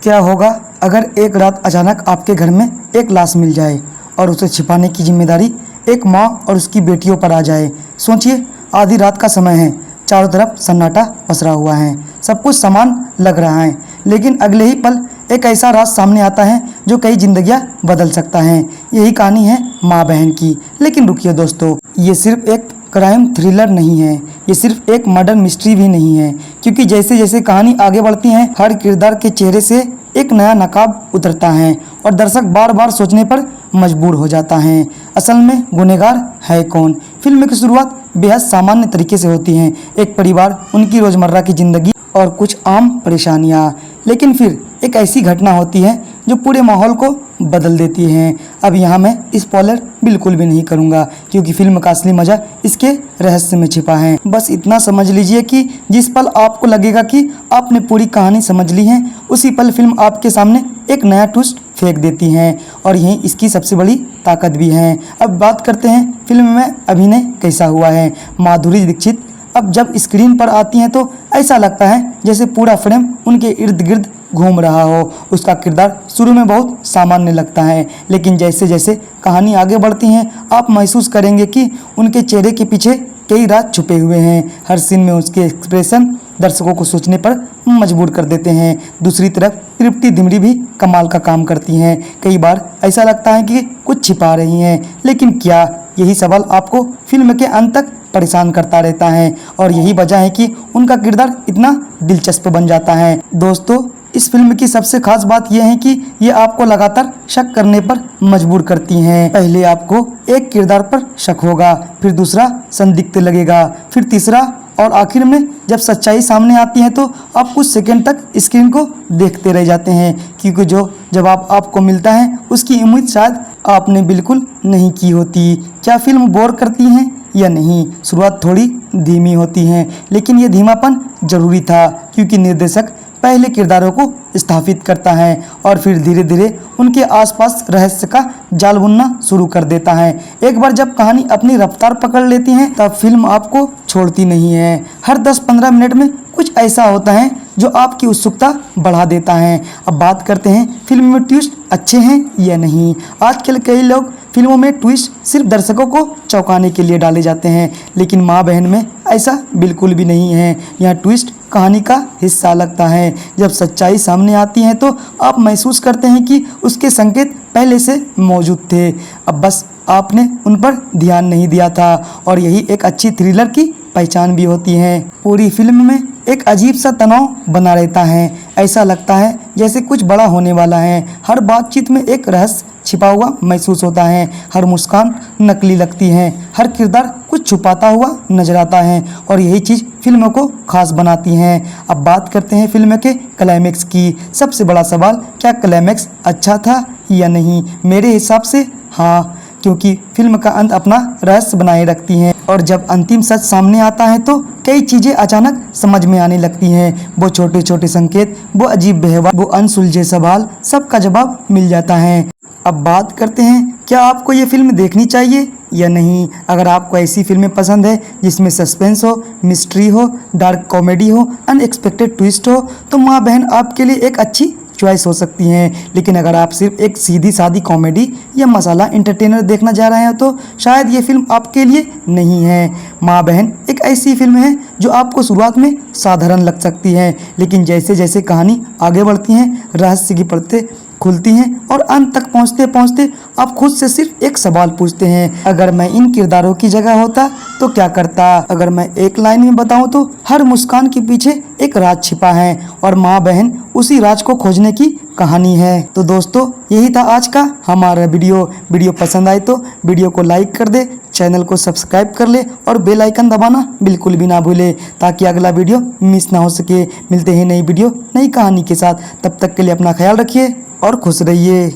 क्या होगा अगर एक रात अचानक आपके घर में एक लाश मिल जाए और उसे छिपाने की जिम्मेदारी एक माँ और उसकी बेटियों पर आ जाए। सोचिए, आधी रात का समय है, चारों तरफ सन्नाटा पसरा हुआ है, सब कुछ समान लग रहा है, लेकिन अगले ही पल एक ऐसा राज सामने आता है जो कई जिंदगियां बदल सकता है। यही कहानी है माँ बहन की। लेकिन रुकिए दोस्तों, ये सिर्फ एक क्राइम थ्रिलर नहीं है, ये सिर्फ एक मर्डर मिस्ट्री भी नहीं है, क्योंकि जैसे जैसे कहानी आगे बढ़ती है हर किरदार के चेहरे से एक नया नकाब उतरता है और दर्शक बार बार सोचने पर मजबूर हो जाता है, असल में गुनहगार है कौन। फिल्म की शुरुआत बेहद सामान्य तरीके से होती है, एक परिवार, उनकी रोजमर्रा की जिंदगी और कुछ आम परेशानियां, लेकिन फिर एक ऐसी घटना होती है जो पूरे माहौल को बदल देती है। अब यहाँ मैं स्पॉइलर बिल्कुल भी नहीं करूँगा, क्योंकि फिल्म का असली मजा इसके रहस्य में छिपा है। बस इतना समझ लीजिए कि जिस पल आपको लगेगा कि आपने पूरी कहानी समझ ली है, उसी पल फिल्म आपके सामने एक नया ट्विस्ट फेंक देती है, और यही इसकी सबसे बड़ी ताकत भी है। अब बात करते हैं फिल्म में अभिनय कैसा हुआ है। माधुरी दीक्षित अब जब स्क्रीन पर आती हैं तो ऐसा लगता है जैसे पूरा फ्रेम उनके इर्द गिर्द घूम रहा हो। उसका किरदार शुरू में बहुत सामान्य लगता है, लेकिन जैसे जैसे कहानी आगे बढ़ती है आप महसूस करेंगे कि उनके चेहरे के पीछे कई राज छुपे हुए हैं। हर सीन में उसके एक्सप्रेशन दर्शकों को सोचने पर मजबूर कर देते हैं। दूसरी तरफ तृप्ति डिमरी भी कमाल का काम करती हैं। कई बार ऐसा लगता है कि कुछ छिपा रही हैं, लेकिन क्या, यही सवाल आपको फिल्म के अंत तक परेशान करता रहता है, और यही वजह है कि उनका किरदार इतना दिलचस्प बन जाता है। दोस्तों, इस फिल्म की सबसे खास बात यह है कि ये आपको लगातार शक करने पर मजबूर करती हैं। पहले आपको एक किरदार पर शक होगा, फिर दूसरा संदिग्ध लगेगा, फिर तीसरा, और आखिर में जब सच्चाई सामने आती है तो आप कुछ सेकंड तक स्क्रीन को देखते रह जाते हैं, क्योंकि जो जवाब आपको मिलता है उसकी उम्मीद शायद आपने बिल्कुल नहीं की होती। क्या फिल्म बोर करती है या नहीं? शुरुआत थोड़ी धीमी होती है, लेकिन ये धीमापन जरूरी था, क्योंकि निर्देशक पहले किरदारों को स्थापित करता है और फिर धीरे धीरे उनके आसपास रहस्य का जाल बुनना शुरू कर देता है। एक बार जब कहानी अपनी रफ्तार पकड़ लेती है तब फिल्म आपको छोड़ती नहीं है। हर 10-15 मिनट में कुछ ऐसा होता है जो आपकी उत्सुकता बढ़ा देता है। अब बात करते हैं फिल्म में ट्विस्ट अच्छे हैं या नहीं। आजकल कई लोग फिल्मों में ट्विस्ट सिर्फ दर्शकों को चौंकाने के लिए डाले जाते हैं, लेकिन माँ बहन में ऐसा बिल्कुल भी नहीं है। यह ट्विस्ट कहानी का हिस्सा लगता है। जब सच्चाई सामने आती है तो आप महसूस करते हैं कि उसके संकेत पहले से मौजूद थे, अब बस आपने उन पर ध्यान नहीं दिया था, और यही एक अच्छी थ्रिलर की पहचान भी होती है। पूरी फिल्म में एक अजीब सा तनाव बना रहता है, ऐसा लगता है जैसे कुछ बड़ा होने वाला है। हर बातचीत में एक रहस्य छिपा हुआ महसूस होता है, हर मुस्कान नकली लगती है, हर किरदार कुछ छुपाता हुआ नजर आता है, और यही चीज़ फिल्मों को खास बनाती हैं। अब बात करते हैं फिल्म के क्लाइमेक्स की। सबसे बड़ा सवाल, क्या क्लाइमेक्स अच्छा था या नहीं? मेरे हिसाब से हाँ, क्योंकि फिल्म का अंत अपना रहस्य बनाए रखती है, और जब अंतिम सच सामने आता है तो कई चीजें अचानक समझ में आने लगती हैं। वो छोटे छोटे संकेत, वो अजीब व्यवहार, वो अनसुलझे सवाल, सबका जवाब मिल जाता है। अब बात करते हैं, क्या आपको ये फिल्म देखनी चाहिए या नहीं? अगर आपको ऐसी फिल्में पसंद है जिसमें सस्पेंस हो, मिस्ट्री हो, डार्क कॉमेडी हो, अनएक्सपेक्टेड ट्विस्ट हो, तो माँ बहन आपके लिए एक अच्छी चॉइस हो सकती हैं। लेकिन अगर आप सिर्फ एक सीधी सादी कॉमेडी या मसाला एंटरटेनर देखना चाह रहे हैं तो शायद ये फिल्म आपके लिए नहीं है। माँ बहन एक ऐसी फिल्म है जो आपको शुरुआत में साधारण लग सकती है, लेकिन जैसे जैसे कहानी आगे बढ़ती है रहस्य की परतें खुलती हैं, और अंत तक पहुंचते पहुंचते आप खुद से सिर्फ एक सवाल पूछते हैं, अगर मैं इन किरदारों की जगह होता तो क्या करता? अगर मैं एक लाइन में बताऊं तो हर मुस्कान के पीछे एक राज छिपा है, और माँ बहन उसी राज को खोजने की कहानी है। तो दोस्तों, यही था आज का हमारा वीडियो पसंद आए तो वीडियो को लाइक कर दे, चैनल को सब्सक्राइब कर ले, और बेल आइकन दबाना बिल्कुल भी ना भूले, ताकि अगला वीडियो मिस ना हो सके। मिलते हैं नई वीडियो नई कहानी के साथ, तब तक के लिए अपना ख्याल रखिए और खुश रहिए।